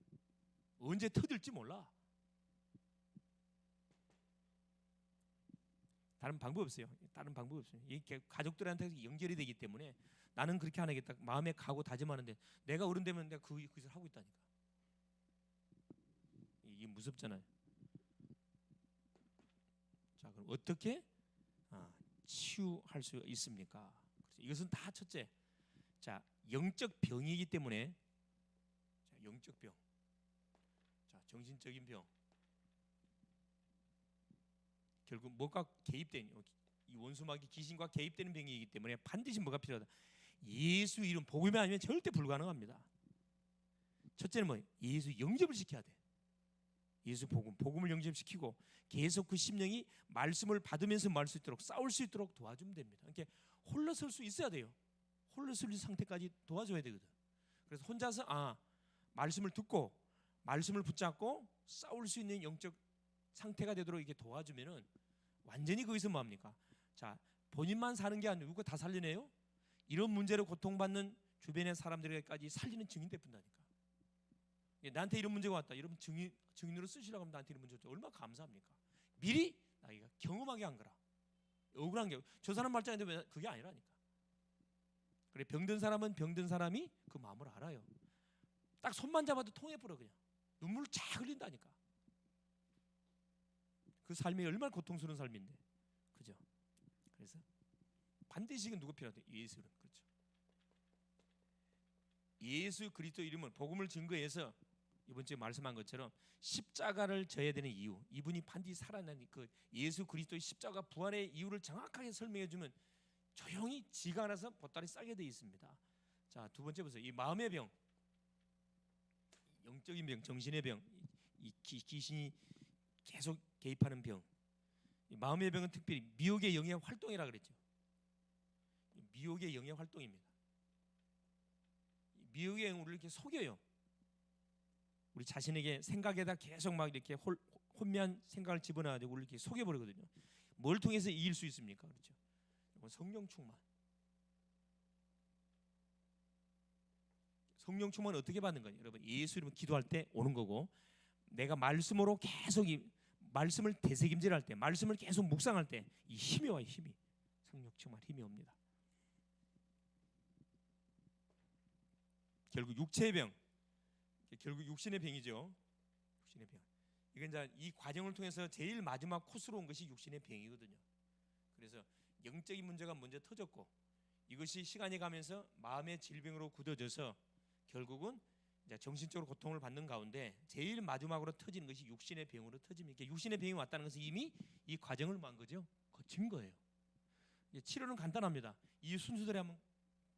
언제 터질지 몰라. 다른 방법 없어요. 다른 방법 없어요. 이게 가족들한테 연결이 되기 때문에 나는 그렇게 안 하겠다. 마음에 가고 다짐하는데 내가 어른 되면 내가 그 짓을 하고 있다니까. 이게 무섭잖아요. 자, 그럼 어떻게 치유할 수 있습니까? 이것은 다 첫째, 자, 영적 병이기 때문에, 자, 영적 병, 자, 정신적인 병, 결국 뭐가 개입된, 이 원수마귀 귀신과 개입되는 병이기 때문에 반드시 뭐가 필요하다? 예수 이름 복음이 아니면 절대 불가능합니다. 첫째는 뭐 예수 영접을 시켜야 돼. 예수 복음을 영접시키고 계속 그 심령이 말씀을 받으면서 말할 수 있도록, 싸울 수 있도록 도와주면 됩니다. 그러니까 홀로 설 수 있어야 돼요. 홀로 설 상태까지 도와줘야 되거든. 그래서 혼자서 말씀을 듣고 말씀을 붙잡고 싸울 수 있는 영적 상태가 되도록 이렇게 도와주면은 완전히 거기서 뭐합니까? 자, 본인만 사는 게 아니고 누가 다 살리네요. 이런 문제로 고통받는 주변의 사람들에게까지 살리는 증인 되뿐다니까. 나한테 이런 문제가 왔다. 여러분 증인으로 쓰시라고 하면 나한테 이런 문제 왔다. 얼마나 감사합니까? 미리 나이가 경험하게 한 거라. 억울한 게 저 사람 말짱인데 왜 그게 아니라니까. 그래, 병든 사람은 병든 사람이 그 마음을 알아요. 딱 손만 잡아도 통해버려. 그냥 눈물 쫙 흘린다니까. 그 삶이 얼마나 고통스러운 삶인데, 그죠? 그래서 반드시 누구 필요하대? 예수는. 그렇죠. 예수 그리스도 이름은 복음을 증거해서 이번 주에 말씀한 것처럼 십자가를 져야 되는 이유, 이분이 반드시 살아난 그 예수 그리스도의 십자가 부활의 이유를 정확하게 설명해 주면 조용히 지가 알아서 보따리 싸게 돼 있습니다. 자, 두 번째 보세요. 이 마음의 병, 영적인 병, 정신의 병, 이 귀신이 계속 개입하는 병. 이 마음의 병은 특별히 미혹의 영의 활동이라 그랬죠. 미혹의 영의 활동입니다. 미혹의 영은 우리를 이렇게 속여요. 우리 자신에게 생각에다 계속 막 이렇게 혼미한 생각을 집어넣어가지고 우리를 이렇게 속여버리거든요. 뭘 통해서 이길 수 있습니까? 그렇죠. 성령 충만. 성령 충만 어떻게 받는 거냐? 여러분, 예수 이름 기도할 때 오는 거고, 내가 말씀으로 계속 이 말씀을 되새김질할 때, 말씀을 계속 묵상할 때 이 힘이 와요. 힘이. 성령 충만 힘이 옵니다. 결국 육체의 병, 결국 육신의 병이죠. 육신의 병. 이건 이제 이 과정을 통해서 제일 마지막 코스로 온 것이 육신의 병이거든요. 그래서 영적인 문제가 먼저 터졌고, 이것이 시간이 가면서 마음의 질병으로 굳어져서 결국은 이제 정신적으로 고통을 받는 가운데 제일 마지막으로 터지는 것이 육신의 병으로 터집니다. 육신의 병이 왔다는 것은 이미 이 과정을 만 거죠. 거친 거예요. 치료는 간단합니다. 이 순서대로 하면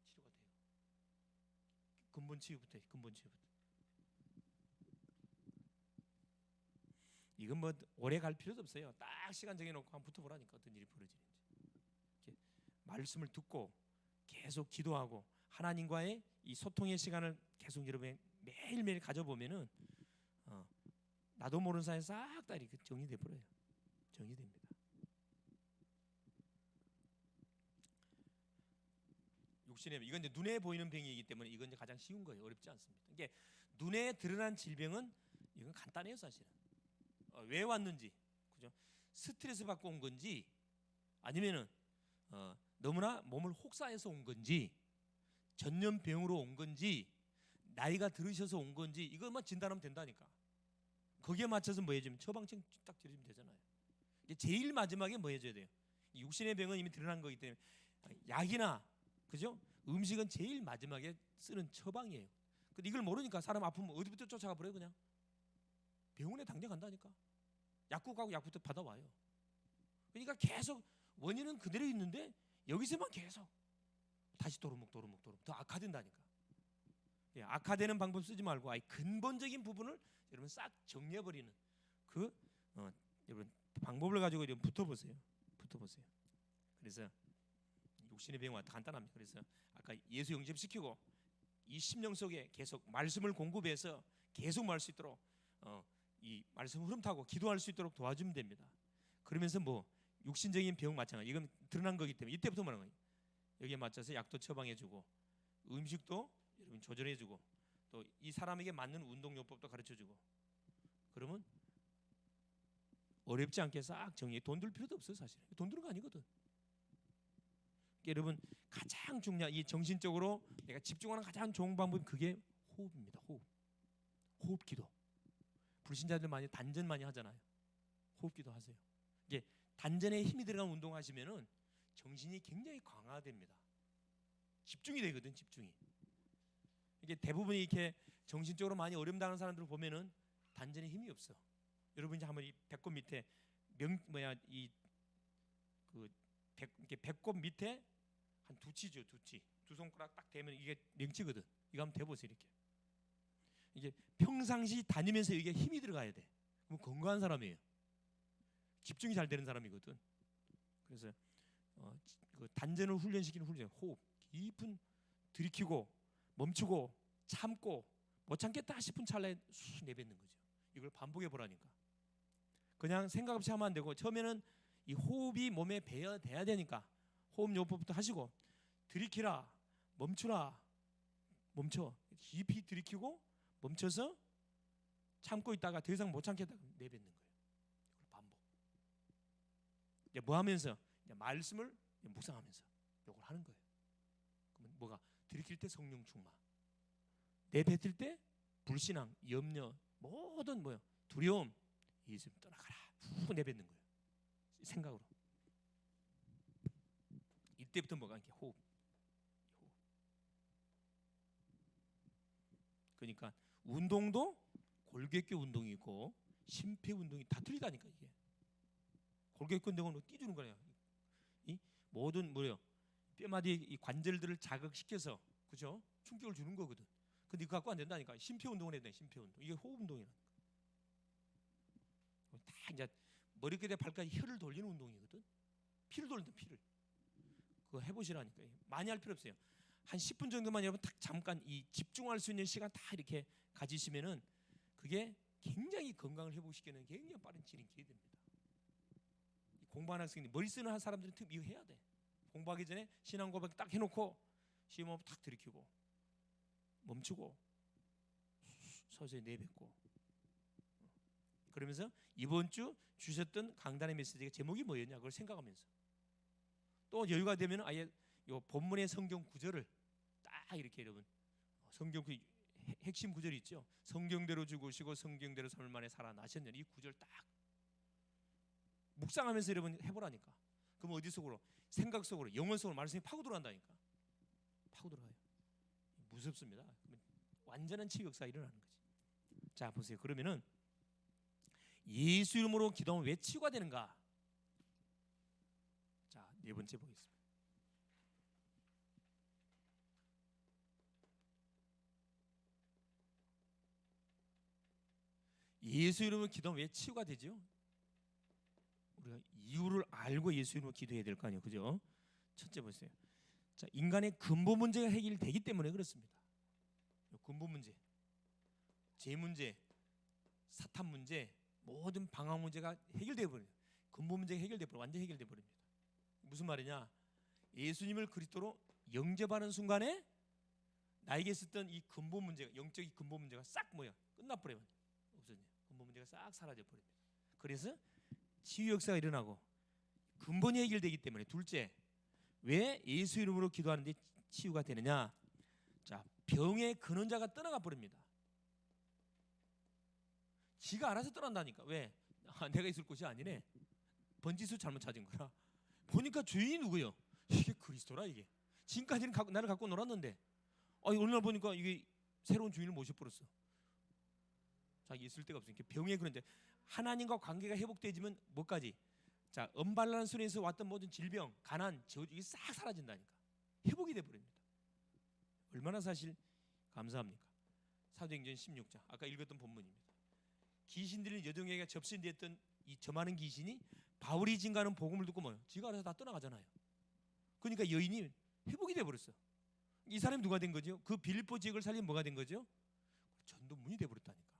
치료가 돼요. 근본 치유부터 해요. 근본 치유부터. 이건 뭐 오래 갈 필요도 없어요. 딱 시간 정해놓고 한번 붙어보라니까 어떤 일이 벌어지는지. 이렇게 말씀을 듣고 계속 기도하고 하나님과의 이 소통의 시간을 계속 여러분 매일매일 가져보면은 나도 모르는 사이에 싹 다 이렇게 정리돼 버려요. 정리됩니다. 육신의 병, 이건 이제 눈에 보이는 병이기 때문에 이건 이제 가장 쉬운 거예요. 어렵지 않습니다. 이게 눈에 드러난 질병은 이건 간단해요, 사실은. 왜 왔는지, 그죠? 스트레스 받고 온 건지, 아니면은 너무나 몸을 혹사해서 온 건지, 전염병으로 온 건지, 나이가 들으셔서 온 건지, 이것만 진단하면 된다니까. 거기에 맞춰서 뭐 해주면 처방책 딱 드리면 되잖아요. 이게 제일 마지막에 뭐 해줘야 돼요? 육신의 병은 이미 드러난 거기 때문에 약이나, 그죠? 음식은 제일 마지막에 쓰는 처방이에요. 근데 이걸 모르니까 사람 아프면 어디부터 쫓아가 버려요? 그냥 병원에 당장 간다니까. 약국 가고 약부터 받아와요. 그러니까 계속 원인은 그대로 있는데 여기서만 계속 다시 도루묵 더 악화된다니까. 예, 악화되는 방법 쓰지 말고 아예 근본적인 부분을 여러분 싹 정리해버리는 그 여러분 방법을 가지고 좀 붙어보세요. 그래서 육신의 병은 간단합니다. 그래서 아까 예수 영접시키고 이 심령 속에 계속 말씀을 공급해서 계속 말할 수 있도록 이 말씀 흐름 타고 기도할 수 있도록 도와주면 됩니다. 그러면서 뭐 육신적인 병 마찬가지, 이건 드러난 거기 때문에 이때부터 말하는 거예요. 여기에 맞춰서 약도 처방해주고 음식도 여러분 조절해주고 또 이 사람에게 맞는 운동요법도 가르쳐주고, 그러면 어렵지 않게 싹 정리해. 돈 들 필요도 없어. 사실 돈 드는 거 아니거든. 여러분, 가장 중요한 이 정신적으로 내가 집중하는 가장 좋은 방법이 그게 호흡입니다. 호흡 기도. 불신자들 많이 단전 많이 하잖아요. 호흡 기도 하세요. 이게 단전에 힘이 들어간 운동 하시면은 정신이 굉장히 강화됩니다. 집중이 되거든. 집중이. 이게 대부분 이렇게 정신적으로 많이 어려움 당하는 사람들을 보면은 단전에 힘이 없어. 여러분 이제 한번 이 배꼽 밑에 이렇게 배꼽 밑에 한 두치죠. 두 손가락 딱 대면 이게 명치거든. 이거 한번 대보세요. 이렇게. 이게 평상시 다니면서 이게 힘이 들어가야 돼. 그럼 건강한 사람이에요. 집중이 잘 되는 사람이거든. 그래서 그 단전을 훈련시키는 훈련, 호흡 깊은 들이키고 멈추고 참고 못 참겠다 싶은 찰나에 쑥 내뱉는 거죠. 이걸 반복해 보라니까. 그냥 생각 없이 하면 안 되고, 처음에는 이 호흡이 몸에 배어돼야 되니까 호흡 요법부터 하시고, 들이키라, 멈추라, 멈춰, 깊이 들이키고 멈춰서 참고 있다가 더 이상 못 참겠다 내뱉는 거예요. 이걸 반복. 이제 뭐 하면서 이제 말씀을 묵상하면서 이걸 하는 거예요. 그러면 뭐가 들이킬 때 성령 충만, 내뱉을 때 불신앙, 염려, 모든 뭐요 두려움, 예수 떠나가라 후 내뱉는 거예요. 생각으로. 이때부터 뭐가 이렇게 호흡. 그러니까 운동도 골격근 운동이 있고 심폐 운동이 다 틀리다니까. 이게 골격근 운동은 뛰주는 거예요. 이 모든 뭐요 뼈마디 이 관절들을 자극시켜서, 그죠? 충격을 주는 거거든. 근데 이거 갖고 안 된다니까. 심폐 운동을 해야 돼. 심폐 운동. 이게 호흡 운동이라니까. 다 이제 머리끝에 발까지 혀를 돌리는 운동이거든. 피를 돌린다. 피를. 그거 해보시라니까. 많이 할 필요 없어요. 한 10분 정도만 여러분 딱 잠깐 이 집중할 수 있는 시간 다 이렇게 가지시면은 그게 굉장히 건강을 회복시키는 굉장히 빠른 지름길이 됩니다. 공부하는 학생들, 머리 쓰는 사람들은 특히 이거 해야 돼. 공부하기 전에 신앙 고백 딱 해놓고 시험업 딱 들이키고 멈추고 서서히 내뱉고, 그러면서 이번 주 주셨던 강단의 메시지가 제목이 뭐였냐 그걸 생각하면서, 또 여유가 되면 아예 요 본문의 성경 구절을 딱 이렇게 여러분, 성경 그 핵심 구절이 있죠. 성경대로 죽으시고 성경대로 3일 만에 살아나셨느니, 이 구절 딱 묵상하면서 여러분 해보라니까. 그럼 어디 속으로? 생각 속으로, 영혼 속으로 말씀이 파고 들어간다니까. 파고 들어가요. 무섭습니다. 완전한 치유 역사가 일어나는 거지. 자 보세요. 그러면은 예수 이름으로 기도하면 왜 치유가 되는가? 자, 네 번째 보겠습니다. 예수 이름으로 기도하면 왜 치유가 되죠? 우리가 이유를 알고 예수 이름으로 기도해야 될 거 아니에요, 그죠? 첫째 보세요. 자, 인간의 근본 문제가 해결되기 때문에 그렇습니다. 근본 문제, 죄 문제, 사탄 문제, 모든 방황 문제가 해결돼 버려요. 근본 문제가 해결돼 버려, 완전 해결돼 버립니다. 무슨 말이냐? 예수님을 그리스도로 영접하는 순간에 나에게 있었던 이 근본 문제가, 영적인 근본 문제가 싹 뭐야? 끝나버려요. 없어져요. 근본 문제가 싹 사라져 버립니다. 그래서 치유 역사가 일어나고 근본이 해결되기 때문에, 둘째, 왜 예수 이름으로 기도하는데 치유가 되느냐? 자, 병의 근원자가 떠나가 버립니다. 지가 알아서 떠난다니까. 왜? 내가 있을 곳이 아니네. 번지수 잘못 찾은 거라. 보니까 주인이 누구요? 이게 그리스도라. 이게 지금까지는 나를 갖고 놀았는데, 어느 날 보니까 이게 새로운 주인을 모셔버렸어. 자기 있을 데가 없으니까. 병의 근원자, 하나님과 관계가 회복되지면 뭐까지? 자, 언발란순에서 왔던 모든 질병, 가난, 저주, 이게 싹 사라진다니까. 회복이 돼버립니다. 얼마나 사실 감사합니까? 사도행전 16장 아까 읽었던 본문입니다. 귀신들이 여종에게 접신되었던 이 점하는 귀신이 바울이 증가하는 복음을 듣고 뭐요? 지가 알아서 다 떠나가잖아요. 그러니까 여인이 회복이 돼버렸어. 이 사람이 누가 된 거죠? 그 빌립보 지역을 살린 뭐가 된 거죠? 전도문이 돼버렸다니까.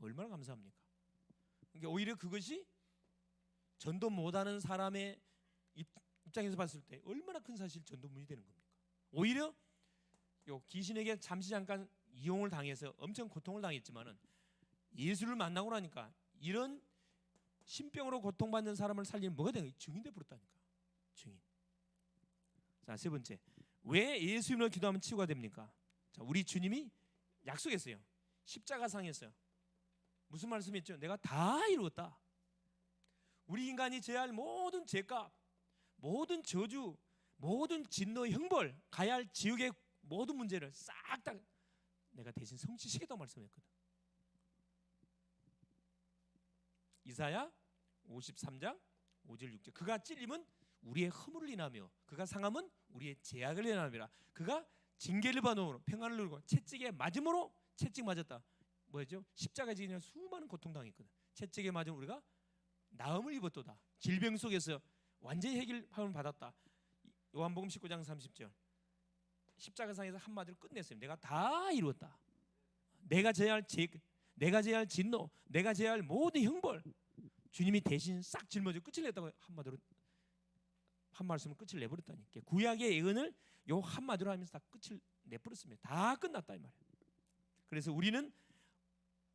얼마나 감사합니까? 그러니까 오히려 그것이 전도 못하는 사람의 입장에서 봤을 때 얼마나 큰 사실 전도문이 되는 겁니까? 오히려 요 귀신에게 잠시 잠깐 이용을 당해서 엄청 고통을 당했지만은 예수를 만나고 나니까 이런 신병으로 고통받는 사람을 살리는 뭐가 되는 거예요? 증인 돼 버렸다니까. 증인. 자, 세 번째. 왜 예수님을 기도하면 치유가 됩니까? 자, 우리 주님이 약속했어요. 십자가상에서요. 무슨 말씀했죠? 내가 다 이루었다. 우리 인간이 져야 할 모든 죄값, 모든 저주, 모든 진노, 형벌, 가야 할 지옥의 모든 문제를 싹 다 내가 대신 성취시켰다고 말씀했거든. 이사야 53장 5절 6절. 그가 찔림은 우리의 허물을 인하며 그가 상함은 우리의 죄악을 인함이라. 그가 징계를 받음으로 평안을 누리고 채찍에 맞음으로 채찍 맞았다. 뭐죠? 십자가에 지는 수많은 고통당했거든. 채찍에 맞으면 우리가 나음을 입었도다. 질병 속에서 완전히 해결함을 받았다. 요한복음 19장 30절. 십자가상에서 한마디로 끝냈어요. 내가 다 이루었다. 내가 져야 할 죄, 내가 져야 할 진노, 내가 져야 할 모든 형벌 주님이 대신 싹 짊어지고 끝을 냈다고. 한마디로 한 말씀을 끝을 내버렸다니까. 구약의 예언을 요 한마디로 하면서 다 끝을 내버렸습니다. 다 끝났다 이 말이에요. 그래서 우리는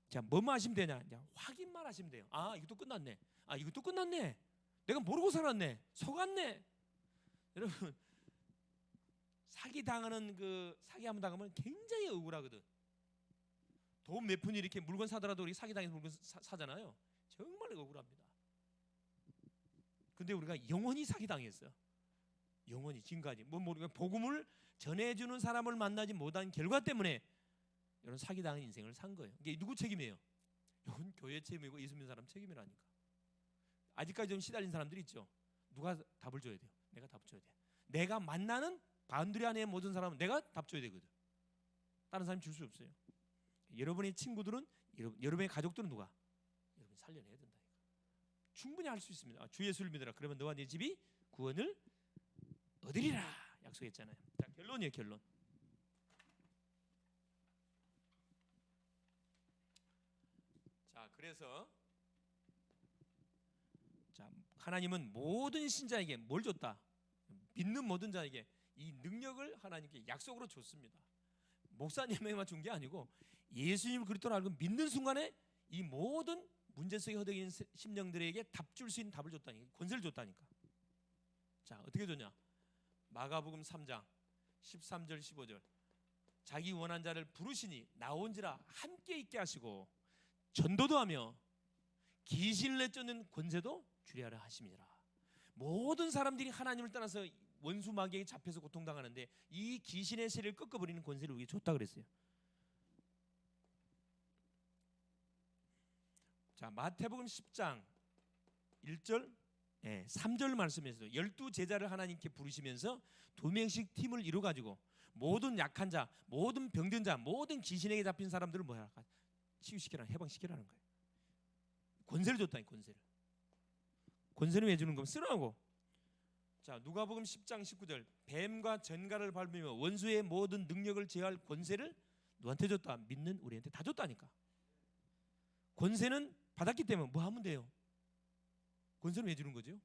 자, 뭐만 하시면 되냐? 이제 확인만 하시면 돼요. 아, 이것도 끝났네. 아, 이것도 끝났네. 내가 모르고 살았네. 속았네. 여러분, 사기 당하는 그 사기 한번 당하면 굉장히 억울하거든. 돈 몇 푼이 이렇게 물건 사더라도 우리 사기 당해서 물건 사잖아요. 정말 억울합니다. 근데 우리가 영원히 사기 당했어요. 영원히 지금까지 뭐 모르겠 복음을 전해주는 사람을 만나지 못한 결과 때문에 이런 사기 당한 인생을 산 거예요. 이게 누구 책임이에요? 이건 교회 책임이고 예수 믿는 사람 책임이라니까. 아직까지 좀 시달린 사람들이 있죠. 누가 답을 줘야 돼요? 내가 답 줘야 돼. 내가 만나는 바운드리 안에 모든 사람은 내가 답 줘야 되거든. 다른 사람이 줄 수 없어요. 여러분의 친구들은 여러분의 가족들은 누가? 여러분 살려내야 된다. 충분히 할 수 있습니다. 주 예수를 믿어라. 그러면 너와 네 집이 구원을 얻으리라 약속했잖아요. 자, 결론이에요. 결론. 자, 그래서 자, 하나님은 모든 신자에게 뭘 줬다? 믿는 모든 자에게 이 능력을 하나님께 약속으로 줬습니다. 목사님에게만 준 게 아니고 예수님 그리스도를 알고 믿는 순간에 이 모든 문제 속에 허덕이는 심령들에게 답 줄 수 있는 답을 줬다니까. 권세를 줬다니까. 자, 어떻게 줬냐? 마가복음 3장 13절 15절. 자기 원한 자를 부르시니 나온지라 함께 있게 하시고 전도도 하며 귀신을 내쫓는 권세도 주리하라 하심이라. 모든 사람들이 하나님을 떠나서 원수 마귀에게 잡혀서 고통당하는데 이 귀신의 세를 꺾어버리는 권세를 우리에게 줬다 그랬어요. 자, 마태복음 10장 1절 3절 말씀에서 12제자를 하나님께 부르시면서 2명씩 팀을 이루어가지고 모든 약한 자, 모든 병든 자, 모든 귀신에게 잡힌 사람들을 뭐야? 치유시키라, 해방시키라는 거예요. 권세를 줬다니. 권세를 왜 주는 거면 쓰라고. 자, 누가복음 10장 19절. 뱀과 전갈을 밟으며 원수의 모든 능력을 제어할 권세를 누구한테 줬다? 믿는 우리한테 다 줬다니까. 권세는 받았기 때문에 뭐 하면 돼요? 권세는 왜 주는 거죠?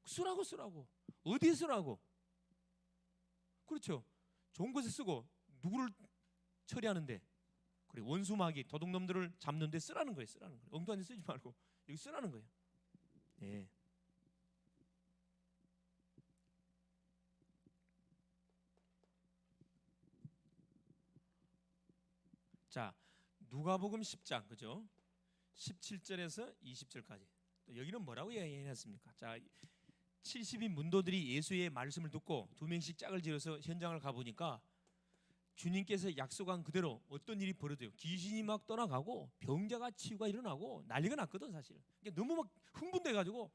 쓰라고. 어디에 쓰라고? 그렇죠. 좋은 곳에 쓰고 누구를 처리하는데, 그래 원수 마귀 도둑놈들을 잡는데 쓰라는 거예요. 엉뚱한 데 쓰지 말고 여기 쓰라는 거예요. 예. 자, 누가복음 10장 그죠? 17절에서 20절까지. 여기는 뭐라고 이야기했습니까? 자, 70인 문도들이 예수의 말씀을 듣고 2명씩 짝을 지어서 현장을 가보니까 주님께서 약속한 그대로 어떤 일이 벌어져요. 귀신이 막 떠나가고 병자가 치유가 일어나고 난리가 났거든 사실. 너무 막 흥분돼가지고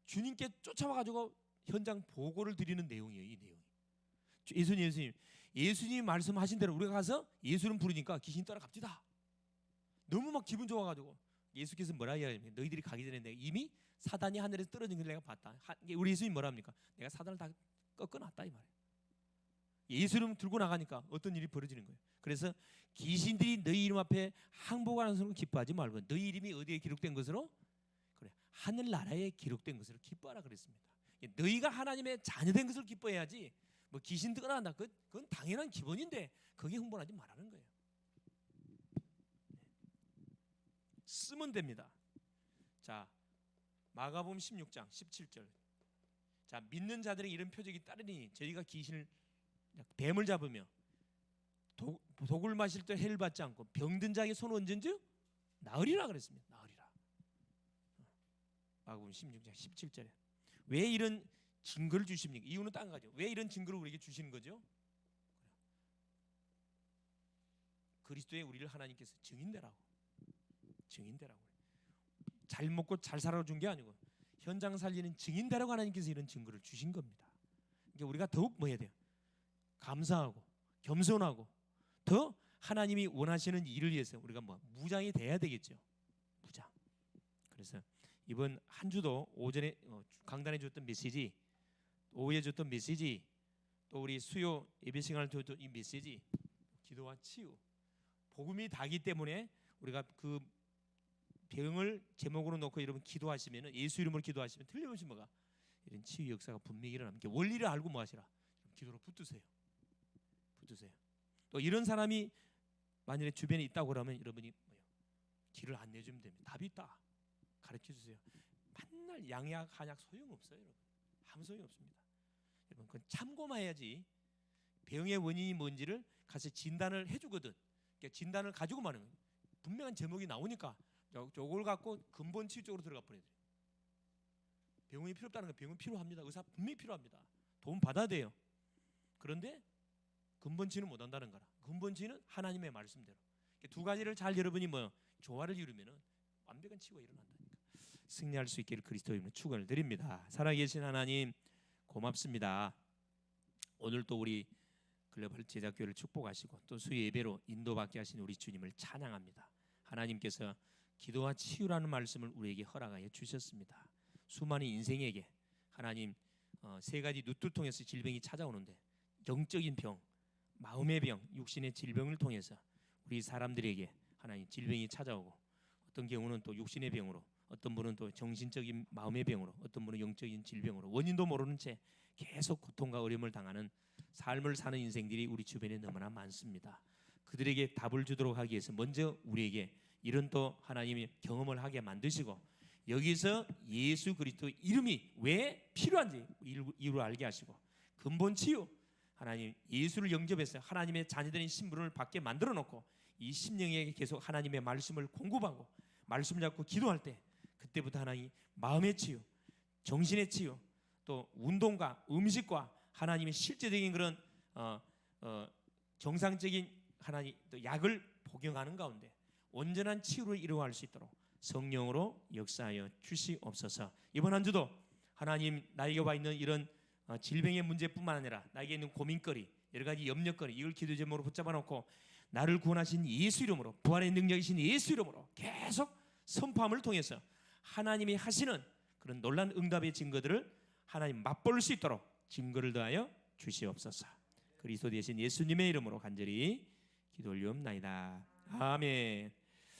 주님께 쫓아와가지고 현장 보고를 드리는 내용이에요. 이 내용이. 예수님 말씀하신 대로 우리가 가서 예수를 부르니까 귀신 떠나갑시다. 너무 막 기분 좋아가지고 예수께서 뭐라 이야기합니까? 너희들이 가기 전에 내가 이미 사단이 하늘에서 떨어진 걸 내가 봤다. 우리 예수님 뭐라 합니까? 내가 사단을 다 꺾어놨다 이 말이에요. 예수를 들고 나가니까 어떤 일이 벌어지는 거예요. 그래서 귀신들이 너희 이름 앞에 항복하는 것으로 기뻐하지 말고 너희 이름이 어디에 기록된 것으로? 그래, 하늘나라에 기록된 것으로 기뻐하라 그랬습니다. 너희가 하나님의 자녀된 것을 기뻐해야지 뭐 귀신 떠난다 그건 당연한 기본인데 거기에 흥분하지 말라는 거예요. 쓰면 됩니다. 자, 마가복음 16장 17절. 자, 믿는 자들의 이런 표적이 따르니 저희가 귀신을 뱀을 잡으며 독을 마실 때 해를 받지 않고 병든 자에게 손을 얹은즉 나으리라 그랬습니다. 나으리라. 마가복음 16장 17절에 왜 이런 증거를 주십니까? 이유는 딴 거죠. 왜 이런 증거를 우리에게 주시는 거죠? 그리스도의 우리를 하나님께서 증인되라고 잘 먹고 잘 살아준 게 아니고 현장 살리는 증인되라고 하나님께서 이런 증거를 주신 겁니다. 그러니까 우리가 더욱 뭐 해야 돼요? 감사하고 겸손하고 더 하나님이 원하시는 일을 위해서 우리가 뭐 무장이 돼야 되겠죠. 무장. 그래서 이번 한 주도 오전에 강단에 줬던 메시지, 오후에 줬던 메시지, 또 우리 수요 예배 시간을 줬던 이 메시지, 기도와 치유, 복음이 다기 때문에 우리가 그 병을 제목으로 놓고 여러분 기도하시면은 예수 이름으로 기도하시면 틀림없이 뭐가 이런 치유 역사가 분명히 일어납니다. 원리를 알고 뭐 하시라? 기도로 붙드세요. 또 이런 사람이 만일에 주변에 있다고 그러면 여러분이 뭐요? 길을 안 내주면 됩니다. 답이 있다. 가르쳐 주세요. 맨날 양약 한약 소용없어요, 여러분. 아무 소용 없습니다. 여러분 그건 참고만 해야지. 병의 원인이 뭔지를 가서 진단을 해주거든. 그러니까 진단을 가지고 마는 거예요. 분명한 제목이 나오니까 저걸 갖고 근본 치유 쪽으로 들어가 버려야 돼요. 병원이 필요 없다는 건 병원 필요합니다. 의사 분명히 필요합니다. 도움 받아야 돼요. 그런데 근본 치유는 못 한다는 거라. 근본 치유는 하나님의 말씀대로. 두 가지를 잘 여러분이 뭐 조화를 이루면은 완벽한 치유가 일어난다니까. 승리할 수 있기를 그리스도 이름으로 축원을 드립니다. 살아계신 하나님 고맙습니다. 오늘 또 우리 글로벌 제자교회를 축복하시고 또 수요 예배로 인도받게 하신 우리 주님을 찬양합니다. 하나님께서 기도와 치유라는 말씀을 우리에게 허락하여 주셨습니다. 수많은 인생에게 하나님 세 가지 누트를 통해서 질병이 찾아오는데 영적인 병, 마음의 병, 육신의 질병을 통해서 우리 사람들에게 하나님 질병이 찾아오고 어떤 경우는 또 육신의 병으로, 어떤 분은 또 정신적인 마음의 병으로, 어떤 분은 영적인 질병으로 원인도 모르는 채 계속 고통과 어려움을 당하는 삶을 사는 인생들이 우리 주변에 너무나 많습니다. 그들에게 답을 주도록 하기 위해서 먼저 우리에게 이런 또 하나님이 경험을 하게 만드시고 여기서 예수 그리스도 이름이 왜 필요한지 이유를 알게 하시고 근본 치유 하나님 예수를 영접해서 하나님의 자녀들인 신분을 받게 만들어 놓고 이 심령에게 계속 하나님의 말씀을 공급하고 말씀을 잡고 기도할 때 그때부터 하나님 마음의 치유, 정신의 치유, 또 운동과 음식과 하나님의 실제적인 그런 정상적인 하나님 또 약을 복용하는 가운데 온전한 치유를 이루어갈 수 있도록 성령으로 역사하여 주시옵소서. 이번 한 주도 하나님 나에게 와 있는 이런 질병의 문제뿐만 아니라 나에게 있는 고민거리, 여러 가지 염려거리 이걸 기도 제목으로 붙잡아 놓고 나를 구원하신 예수 이름으로 부활의 능력이신 예수 이름으로 계속 선포함을 통해서 하나님이 하시는 그런 놀란 응답의 증거들을 하나님 맛볼 수 있도록 증거를 더하여 주시옵소서. 그리스도 되신 예수님의 이름으로 간절히 기도 올리옵나이다. 아멘.